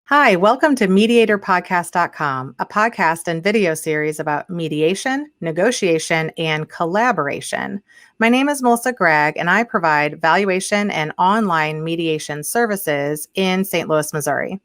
Hi, welcome to MediatorPodcast.com, a podcast and video series about mediation, negotiation, and collaboration. My name is Melissa Gragg, and I provide valuation and online mediation services in St. Louis, Missouri.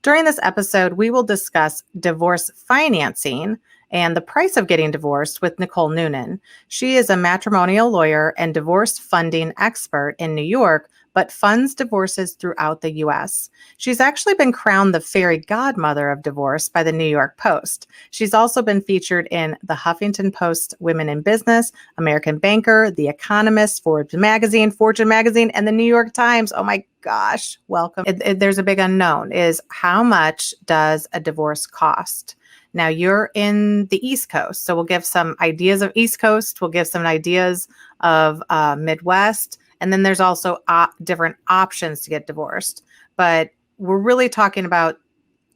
During this episode, we will discuss divorce financing and the price of getting divorced with Nicole Noonan. She is a matrimonial lawyer and divorce funding expert in New York, but funds divorces throughout the U.S. She's actually been crowned the fairy godmother of divorce by the New York Post. She's also been featured in the Huffington Post Women in Business, American Banker, The Economist, Forbes Magazine, Fortune Magazine, and the New York Times. Oh my gosh, welcome. There's a big unknown is how much does a divorce cost? Now you're in the East Coast, so we'll give some ideas of East Coast. We'll give some ideas of Midwest. And then there's also different options to get divorced. But we're really talking about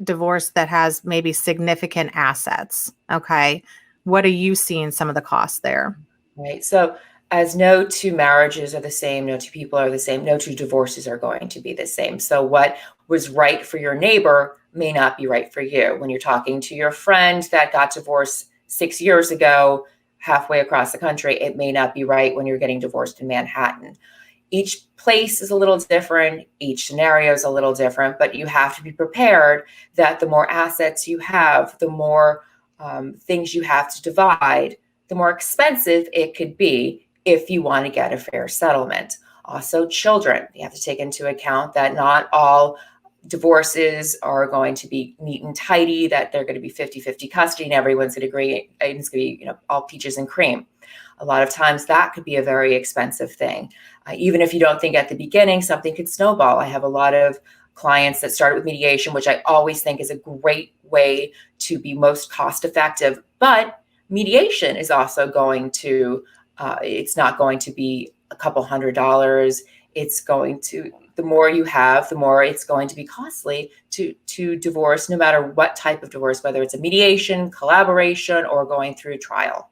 divorce that has maybe significant assets. Okay. What are you seeing some of the costs there? Right. So as no two marriages are the same, no two people are the same, no two divorces are going to be the same. So what was right for your neighbor may not be right for you. When you're talking to your friend that got divorced 6 years ago, halfway across the country, it may not be right when you're getting divorced in Manhattan. Each place is a little different. Each scenario is a little different, but you have to be prepared that the more assets you have, the more things you have to divide, the more expensive it could be if you want to get a fair settlement. Also, children. You have to take into account that not all divorces are going to be neat and tidy, that they're going to be 50-50 custody and everyone's going to agree it's going to be all peaches and cream. A lot of times that could be a very expensive thing. Even if you don't think at the beginning, something could snowball. I have a lot of clients that started with mediation, which I always think is a great way to be most cost effective. But mediation is also going to, it's not going to be a couple $100. It's going to, the more you have, the more it's going to be costly to divorce, no matter what type of divorce, whether it's a mediation, collaboration, or going through a trial.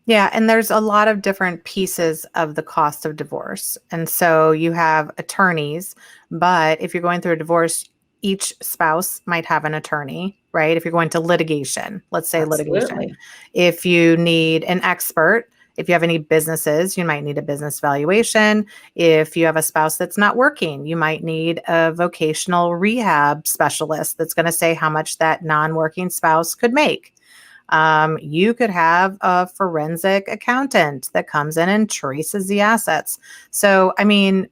Yeah, and there's a lot of different pieces of the cost of divorce. And so you have attorneys, but if you're going through a divorce, each spouse might have an attorney, right? If you're going to litigation, let's say Absolutely. litigation. If you need an expert, if you have any businesses, you might need a business valuation. If you have a spouse that's not working, you might need a vocational rehab specialist that's going to say how much that non-working spouse could make. You could have a forensic accountant that comes in and traces the assets. So, I mean,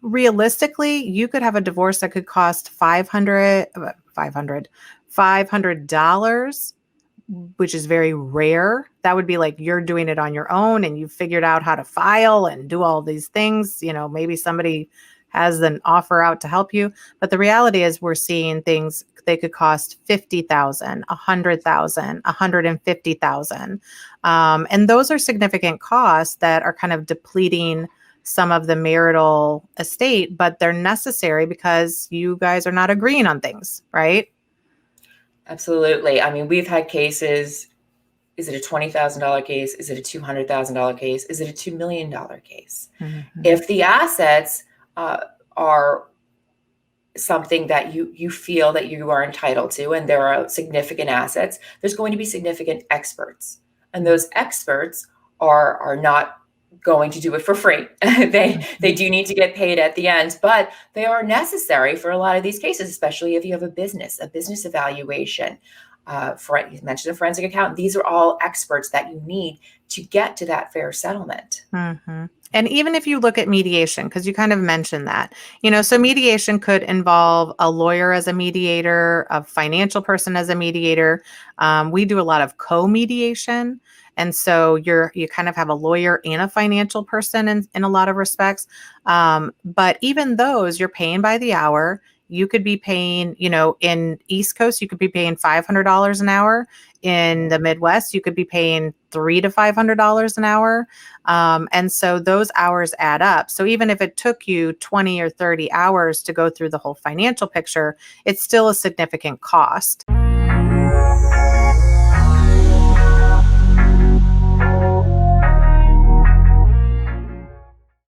realistically, you could have a divorce that could cost $500, which is very rare. That would be like you're doing it on your own and you figured out how to file and do all these things. Maybe somebody has an offer out to help you. But the reality is we're seeing things, they could cost $50,000, $100,000, $150,000. And those are significant costs that are kind of depleting some of the marital estate, but they're necessary because you guys are not agreeing on things, right? Absolutely. I mean, we've had cases. Is it a $20,000 case? Is it a $200,000 case? Is it a $2 million case? Mm-hmm. If the assets are something that you feel that you are entitled to, and there are significant assets, there's going to be significant experts. And those experts are not going to do it for free. They do need to get paid at the end, but they are necessary for a lot of these cases, especially if you have a business evaluation. You mentioned a forensic accountant. These are all experts that you need to get to that fair settlement. Mm-hmm. And even if you look at mediation, because you kind of mentioned that, so mediation could involve a lawyer as a mediator, a financial person as a mediator. We do a lot of co-mediation. And so you kind of have a lawyer and a financial person in a lot of respects. But even those, you're paying by the hour. You could be paying, in East Coast, you could be paying $500 an hour. In the Midwest, you could be paying $300 to $500 an hour. And so those hours add up. So even if it took you 20 or 30 hours to go through the whole financial picture, it's still a significant cost.